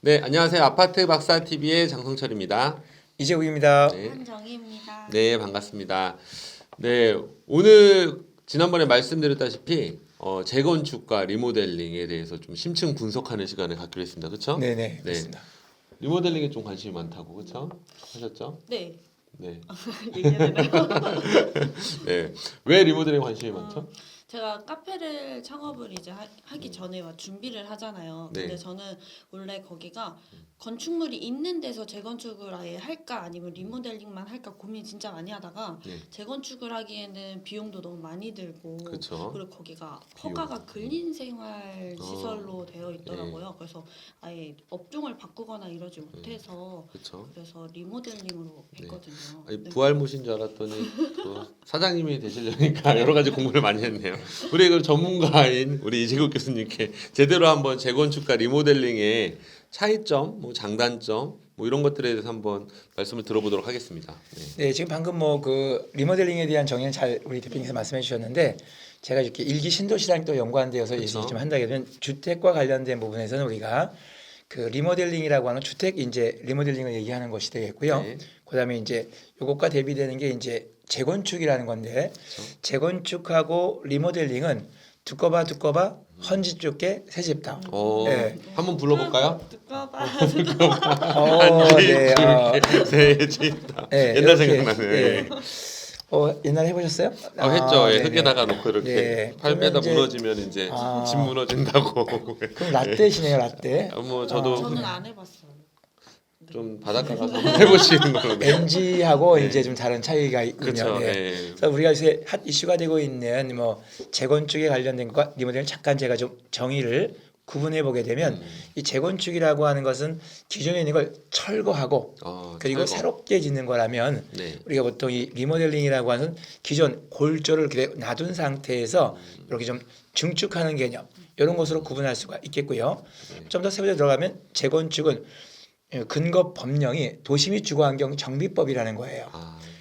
네, 안녕하세요. 아파트 박사 TV의 장성철입니다. 이재욱입니다. 네, 한정희입니다. 네, 반갑습니다. 네, 오늘 지난번에 말씀드렸다시피 재건축과 리모델링에 대해서 좀 심층 분석하는 시간을 갖기로 했습니다. 그렇죠? 네네, 그렇습니다. 리모델링에 좀 관심이 많다고, 그렇죠? 하셨죠? 네. 네, 얘기해야 되나요? 네. 왜 리모델링에 관심이 많죠? 제가 카페를 창업을 이제 하기 전에 준비를 하잖아요. 네. 근데 저는 원래 거기가 건축물이 있는 데서 재건축을 아예 할까 아니면 리모델링만 할까 고민 진짜 많이 하다가 네. 재건축을 하기에는 비용도 너무 많이 들고 그렇죠. 그리고 거기가 비용. 허가가 근린생활 시설로 되어 있더라고요. 그래서 아예 업종을 바꾸거나 이러지 못해서 그렇죠. 그래서 리모델링으로 네. 했거든요. 아니, 네. 부활무신 줄 알았더니 또 사장님이 되시려니까 여러 가지 공부를 많이 했네요. 우리 그 전문가인 우리 이재국 교수님께 제대로 한번 재건축과 리모델링의 차이점, 뭐 장단점, 뭐 이런 것들에 대해서 한번 말씀을 들어보도록 하겠습니다. 네. 네, 지금 방금 뭐 그 리모델링에 대한 정의는 잘 우리 대표님께서 말씀해 주셨는데 제가 이렇게 일기 신도시랑 또 연관되어서 그렇죠. 얘기 좀 한다 하면 주택과 관련된 부분에서는 우리가 그 리모델링이라고 하는 주택 이제 리모델링을 얘기하는 것이 되겠고요. 네. 그다음에 이제 요것과 대비되는 게 이제 재건축이라는 건데 그렇죠. 재건축하고 리모델링은 두꺼봐 헌지 좁게 새집다. 네. 한번 불러볼까요? 두꺼봐. 네. 새집다. 네, 옛날 이렇게, 생각나네. 네. 옛날에 해보셨어요? 했죠. 예, 네네. 흙에다가 놓고 이렇게 네. 팔 빼다 그러면 이제- 무너지면 이제 집 무너진다고. 그럼 라떼시네요, 라떼. 뭐 저도 저는 안 해봤어요. 좀 바닷가 가서 한번 해보시는 걸로. 네. MG하고 네. 이제 좀 다른 차이가 있군요. 그렇죠. 네. 네. 그래서 우리가 요새 핫 이슈가 되고 있는 뭐 재건축에 관련된 것과 리모델링 잠깐 제가 좀 정의를 구분해 보게 되면 이 재건축이라고 하는 것은 기존에 있는 걸 철거하고 그리고 철거. 새롭게 짓는 거라면 네. 우리가 보통 이 리모델링이라고 하는 기존 골조를 그대로 놔둔 상태에서 이렇게 좀 증축하는 개념 이런 것으로 구분할 수가 있겠고요. 네. 좀 더 세부적으로 들어가면 재건축은 근거 법령이 도시 및 주거환경 정비법이라는 거예요.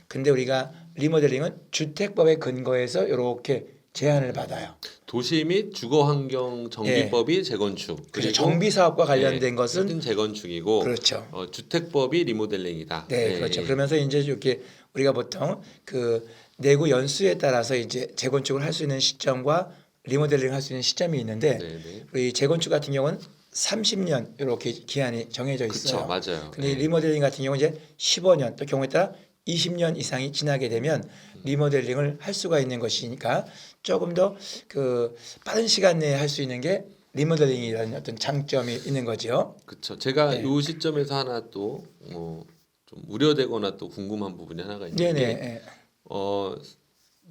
근데 우리가 리모델링은 주택법의 근거에서 이렇게 제한을 받아요. 도시 및 주거환경 정비법이 재건축. 그래서 정비 사업과 관련된 것은 것은 재건축이고, 그렇죠. 주택법이 리모델링이다. 네, 그렇죠. 그러면서 이제 이렇게 우리가 보통 그 내구 연수에 따라서 이제 재건축을 할 수 있는 시점과 리모델링 할 수 있는 시점이 있는데 네, 네. 우리 재건축 같은 경우는 30년 이렇게 기한이 정해져 있어요. 그렇죠, 맞아요. 근데 네. 리모델링 같은 경우는 이제 15년 또 경우에 따라 20년 이상이 지나게 되면 리모델링을 할 수가 있는 것이니까 조금 더 그 빠른 시간 내에 할 수 있는 게 리모델링이라는 어떤 장점이 있는 거죠. 그렇죠. 제가 네. 이 시점에서 하나 또 좀 우려되거나 또 궁금한 부분이 하나가 있는데, 네네.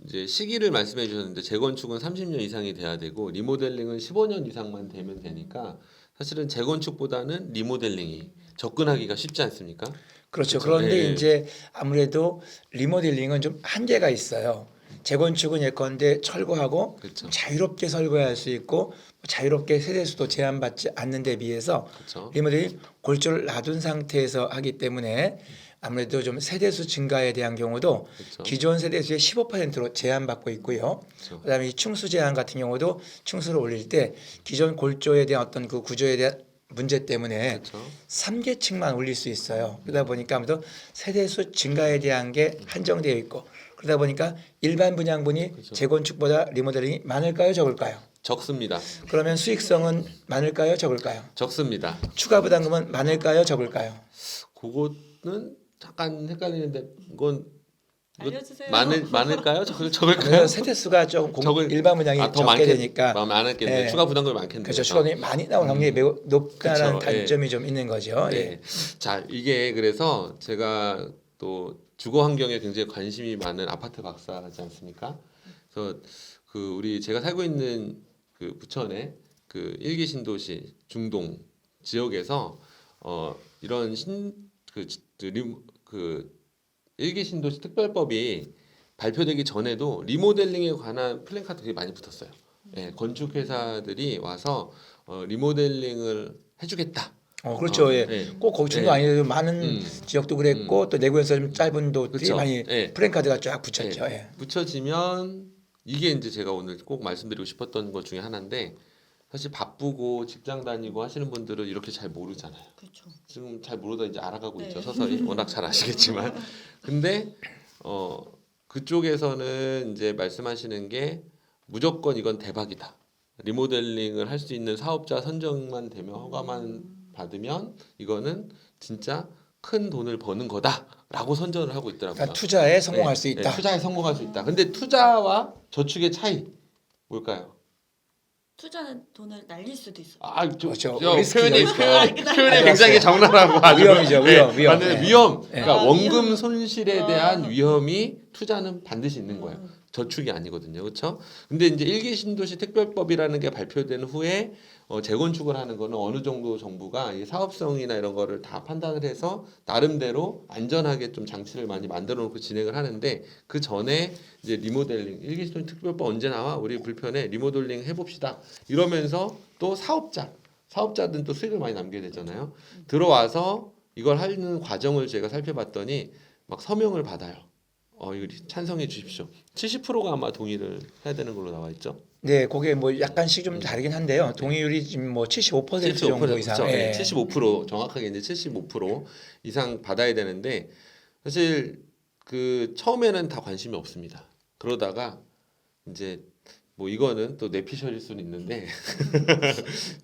이제 시기를 말씀해 주셨는데 재건축은 30년 이상이 돼야 되고 리모델링은 15년 이상만 되면 되니까 사실은 재건축보다는 리모델링이 접근하기가 쉽지 않습니까? 그렇죠. 그렇죠. 그런데 네. 이제 아무래도 리모델링은 좀 한계가 있어요. 재건축은 예컨대 철거하고 그렇죠. 자유롭게 설계할 수 있고 자유롭게 세대수도 제한받지 않는 데 비해서 그렇죠. 리모델링 골조를 놔둔 상태에서 하기 때문에 아무래도 좀 세대수 증가에 대한 경우도 그렇죠. 기존 세대수의 15%로 제한받고 있고요. 그렇죠. 그다음에 이 충수 제한 같은 경우도 충수를 올릴 때 기존 골조에 대한 어떤 그 구조에 대한 문제 때문에 그렇죠. 3계층만 올릴 수 있어요. 그러다 보니까 아무래도 세대수 증가에 대한 게 한정되어 있고 그러다 보니까 일반 분양분이 그렇죠. 재건축보다 리모델링이 많을까요, 적을까요? 적습니다. 그러면 수익성은 많을까요, 적을까요? 적습니다. 추가 부담금은 많을까요, 적을까요? 그거는 잠깐 헷갈리는데 이건 알려주세요. 많을까요? 적을까요? 그래서 세대수가 조금 일반 분양이 더 적게 되니까 많았겠네. 네. 추가 부담금이 많겠네요. 그렇죠. 추가금이 많이 나올 확률이 매우 높다는 그렇죠. 단점이 좀 있는 거죠. 네. 예. 자, 이게 그래서 제가 또 주거 환경에 굉장히 관심이 많은 아파트 박사지 않습니까? 그래서 그 우리 제가 살고 있는 그 부천의 그 일기 신도시 중동 지역에서 이런 그 일기 신도시 특별법이 발표되기 전에도 리모델링에 관한 플랜카드 되게 많이 붙었어요. 예, 건축 회사들이 와서 리모델링을 해주겠다. 그렇죠. 예. 네. 꼭 거기 중도 네. 아니라도 많은 지역도 그랬고 또 내구에서 좀 짧은 도들이 그렇죠. 많이 네. 프랜카드가 쫙 붙였죠. 예. 붙여지면 이게 이제 제가 오늘 꼭 말씀드리고 싶었던 것 중에 하나인데 사실 바쁘고 직장 다니고 하시는 분들은 이렇게 잘 모르잖아요. 그렇죠. 지금 잘 모르다 이제 알아가고 네. 있죠. 서서히 워낙 잘 아시겠지만. 근데 그쪽에서는 이제 말씀하시는 게 무조건 이건 대박이다. 리모델링을 할 수 있는 사업자 선정만 되면 허가만 받으면 이거는 진짜 큰 돈을 버는 거다라고 선전을 하고 있더라고요. 그러니까 투자에 성공할 네, 수 있다. 네, 투자에 성공할 수 있다. 근데 투자와 저축의 차이 뭘까요? 투자는 돈을 날릴 수도 있어요. 그렇죠. 저 리스크죠, 표현이 리스크. 표현이 아주 굉장히 왔어요. 적나라하고 아주 위험이죠, 위험, 위험. 맞는 네. 위험. 네. 그러니까 아, 원금 위험. 손실에 대한 위험이 투자는 반드시 있는 거예요. 저축이 아니거든요. 그렇죠? 근데 이제 일기 신도시 특별법이라는 게 발표된 후에 재건축을 하는 거는 어느 정도 정부가 이 사업성이나 이런 거를 다 판단을 해서 나름대로 안전하게 좀 장치를 많이 만들어 놓고 진행을 하는데 그 전에 이제 리모델링 일기 신도시 특별법 언제 나와? 우리 불편에 리모델링 해봅시다. 이러면서 또 사업자들은 또 수익을 많이 남겨야 되잖아요. 들어와서 이걸 하는 과정을 제가 살펴봤더니 막 서명을 받아요. 이거 찬성해 주십시오. 70%가 아마 동의를 해야 되는 걸로 나와 있죠. 네, 그게 뭐 약간씩 좀 다르긴 한데요. 동의율이 지금 뭐 75% 정도 이상. 그렇죠. 예. 75% 정확하게 이제 75% 이상 받아야 되는데 사실 그 처음에는 다 관심이 없습니다. 그러다가 이제 뭐 이거는 또 내피셜일 수는 있는데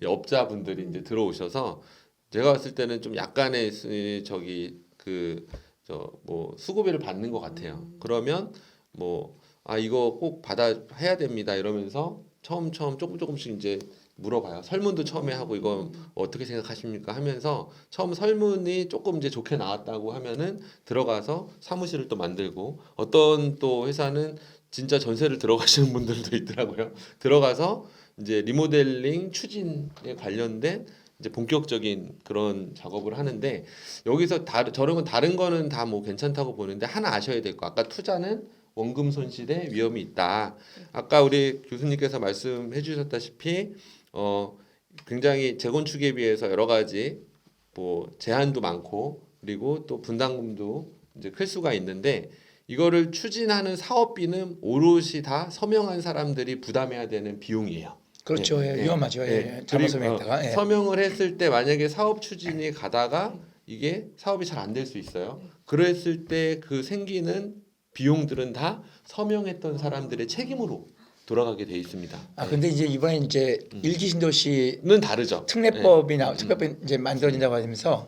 업자분들이 이제 들어오셔서 제가 봤을 때는 좀 약간의 저기 그 저 뭐 수고비를 받는 것 같아요. 그러면 뭐 이거 꼭 받아 해야 됩니다 이러면서 처음 조금씩 이제 물어봐요. 설문도 처음에 하고 이거 어떻게 생각하십니까 하면서 처음 설문이 조금 이제 좋게 나왔다고 하면은 들어가서 사무실을 또 만들고 어떤 또 회사는 진짜 전세를 들어가시는 분들도 있더라고요. 들어가서 이제 리모델링 추진에 관련된 이제 본격적인 그런 작업을 하는데 여기서 다른 거는 다 뭐 괜찮다고 보는데 하나 아셔야 될 거. 아까 투자는 원금 손실에 위험이 있다. 아까 우리 교수님께서 말씀해 주셨다시피 굉장히 재건축에 비해서 여러 가지 뭐 제한도 많고 그리고 또 분담금도 이제 클 수가 있는데 이거를 추진하는 사업비는 오롯이 다 서명한 사람들이 부담해야 되는 비용이에요. 그렇죠. 예, 위험하죠. 예. 잘못 서명했다가. 예. 서명을 했을 때 만약에 사업 추진이 가다가 이게 사업이 잘 안 될 수 있어요. 그랬을 때 그 생기는 비용들은 다 서명했던 사람들의 책임으로 돌아가게 돼 있습니다. 근데 이제 이번에 이제 일기 신도시 는 다르죠. 특별법이 이제 만들어진다고 하면서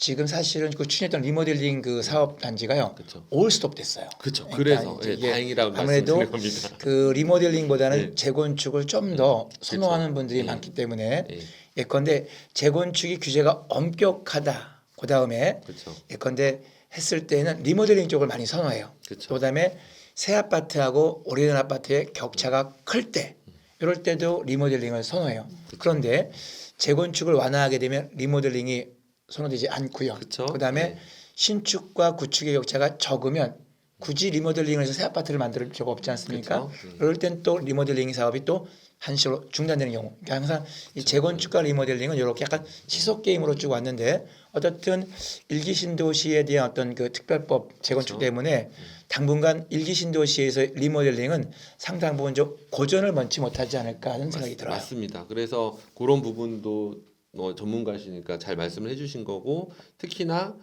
지금 사실은 그 추진했던 리모델링 그 사업 단지가요. 그렇죠. 올 스톱 됐어요. 그렇죠. 그러니까 그래서 이제 이게 다행이라고 아무래도 말씀드린 겁니다. 그 리모델링보다는 네. 재건축을 좀 더 선호하는 분들이 네. 많기 때문에 예, 예컨대 재건축이 규제가 엄격하다. 그 다음에 그렇죠. 예컨대 했을 때는 리모델링 쪽을 많이 선호해요. 그렇죠. 그다음에 새 아파트하고 오래된 아파트의 격차가 클 때 이럴 때도 리모델링을 선호해요. 그런데 재건축을 완화하게 되면 리모델링이 선호되지 않고요. 그쵸? 그다음에 네. 신축과 구축의 격차가 적으면 굳이 리모델링을 해서 새 아파트를 만들 필요가 없지 않습니까? 그쵸? 그럴 땐 또 리모델링 사업이 또 한시로 중단되는 경우. 그러니까 항상 이 재건축과 리모델링은 이렇게 약간 시속 게임으로 쭉 왔는데 어떻든 일기 신도시에 대한 어떤 그 특별법 재건축 그쵸? 때문에 당분간 일기 신도시에서 리모델링은 상당 부분 좀 고전을 먼지 못하지 않을까 하는 생각이 들어요. 맞습니다. 그래서 그런 부분도 전문가시니까 잘 말씀을 해주신 거고 특히나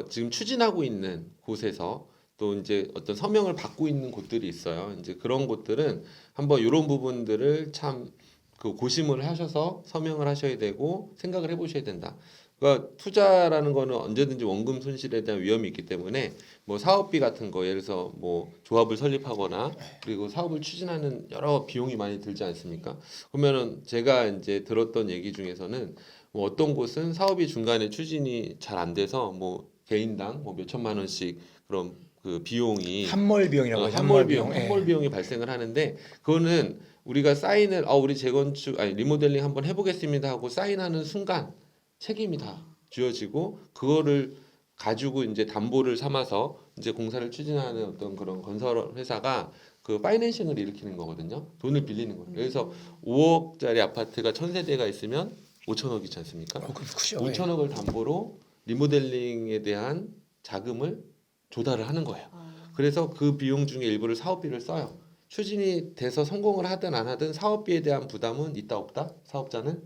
지금 추진하고 있는 곳에서 또 이제 어떤 서명을 받고 있는 곳들이 있어요. 이제 그런 곳들은 한번 이런 부분들을 참 그 고심을 하셔서 서명을 하셔야 되고 생각을 해보셔야 된다. 그러니까 투자라는 거는 언제든지 원금 손실에 대한 위험이 있기 때문에 뭐 사업비 같은 거 예를 들어서 뭐 조합을 설립하거나 그리고 사업을 추진하는 여러 비용이 많이 들지 않습니까? 그러면은 제가 이제 들었던 얘기 중에서는 뭐 어떤 곳은 사업이 중간에 추진이 잘 안 돼서 뭐 개인당 뭐 몇 천만 원씩 그런 그 비용이 함몰 비용이라고 하죠. 함몰 비용, 예. 함몰 비용이 발생을 하는데 그거는 우리가 사인을 우리 재건축 리모델링 한번 해보겠습니다 하고 사인하는 순간 책임이 다 쥐어지고 그거를 가지고 이제 담보를 삼아서 이제 공사를 추진하는 어떤 그런 건설 회사가 그 파이낸싱을 일으키는 거거든요. 돈을 빌리는 거예요. 그래서 5억짜리 아파트가 1000세대가 있으면 5천억이지 않습니까? 그럼 크죠. 5천억을 담보로 리모델링에 대한 자금을 조달을 하는 거예요. 그래서 그 비용 중에 일부를 사업비를 써요. 추진이 돼서 성공을 하든 안 하든 사업비에 대한 부담은 있다 없다? 사업자는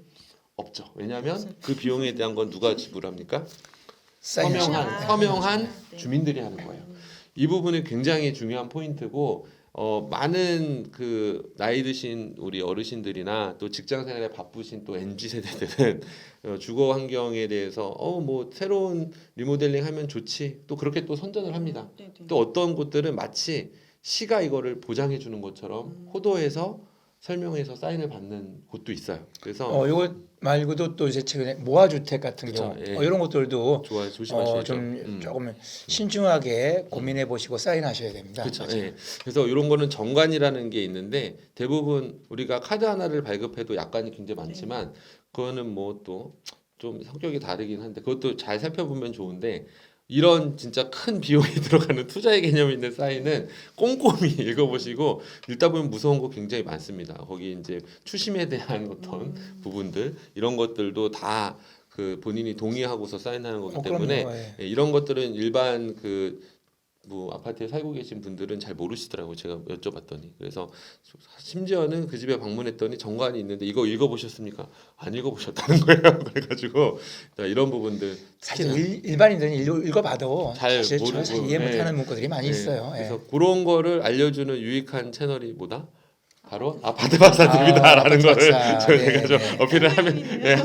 없죠. 왜냐하면 그 비용에 대한 건 누가 지불합니까? 사인하시죠. 서명한 네. 주민들이 하는 거예요. 이 부분이 굉장히 중요한 포인트고 많은 그 나이 드신 우리 어르신들이나 또 직장 생활에 바쁘신 또 MZ 세대들은 주거 환경에 대해서 뭐 새로운 리모델링 하면 좋지 또 그렇게 또 선전을 합니다. 네, 네. 또 어떤 곳들은 마치 시가 이거를 보장해 주는 것처럼 호도에서 설명해서 사인을 받는 곳도 있어요. 그래서 이거 말고도 또 이제 최근에 모아주택 같은 그쵸, 경우 예. 이런 것들도 좋아요. 조심하셔야죠. 좀 조금 신중하게 고민해 보시고 사인하셔야 됩니다. 그렇죠. 맞아요. 예. 그래서 이런 거는 정관이라는 게 있는데 대부분 우리가 카드 하나를 발급해도 약관이 굉장히 많지만 그거는 뭐 또 좀 성격이 다르긴 한데 그것도 잘 살펴보면 좋은데 이런 진짜 큰 비용이 들어가는 투자의 개념이 있는 사인은 꼼꼼히 읽어보시고 읽다 보면 무서운 거 굉장히 많습니다. 거기 이제 추심에 대한 어떤 부분들 이런 것들도 다 그 본인이 동의하고서 사인하는 거기 때문에 그럼요. 예. 예, 이런 것들은 일반 그 뭐 아파트에 살고 계신 분들은 잘 모르시더라고요. 제가 여쭤봤더니 그래서 심지어는 그 집에 방문했더니 정관이 있는데 이거 읽어보셨습니까? 안 읽어보셨다는 거예요. 그래가지고 자, 이런 부분들 사실 특히나 일반인들은 읽어봐도 잘 사실 모르고, 잘 이해 예. 못하는 문구들이 많이 네, 있어요. 예. 그래서 그런 거를 알려주는 유익한 채널이 뭐다? 바로 아파트 박사TV다라는 아파트 거를 박사. 제가 네, 좀 네. 어필을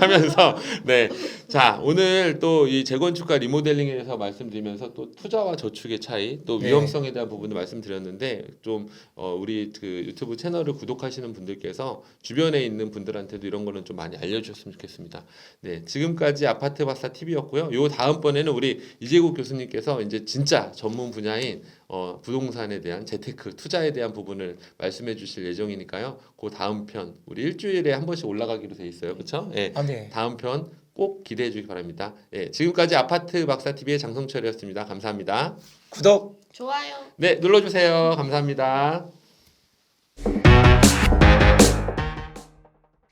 하면서 네. 자, 오늘 또 이 재건축과 리모델링에 대해서 말씀드리면서 또 투자와 저축의 차이, 또 네. 위험성에 대한 부분을 말씀드렸는데 좀 우리 그 유튜브 채널을 구독하시는 분들께서 주변에 있는 분들한테도 이런 거는 좀 많이 알려주셨으면 좋겠습니다. 네, 지금까지 아파트 박사 TV였고요. 요 다음번에는 우리 이재국 교수님께서 이제 진짜 전문 분야인 부동산에 대한 재테크 투자에 대한 부분을 말씀해 주실 예정이니까요. 그 다음 편 우리 일주일에 한 번씩 올라가기로 돼 있어요. 그렇죠? 예. 네. 다음 편 꼭 기대해 주기 바랍니다. 예. 지금까지 아파트 박사 TV의 장성철이었습니다. 감사합니다. 구독 좋아요. 네, 눌러 주세요. 감사합니다.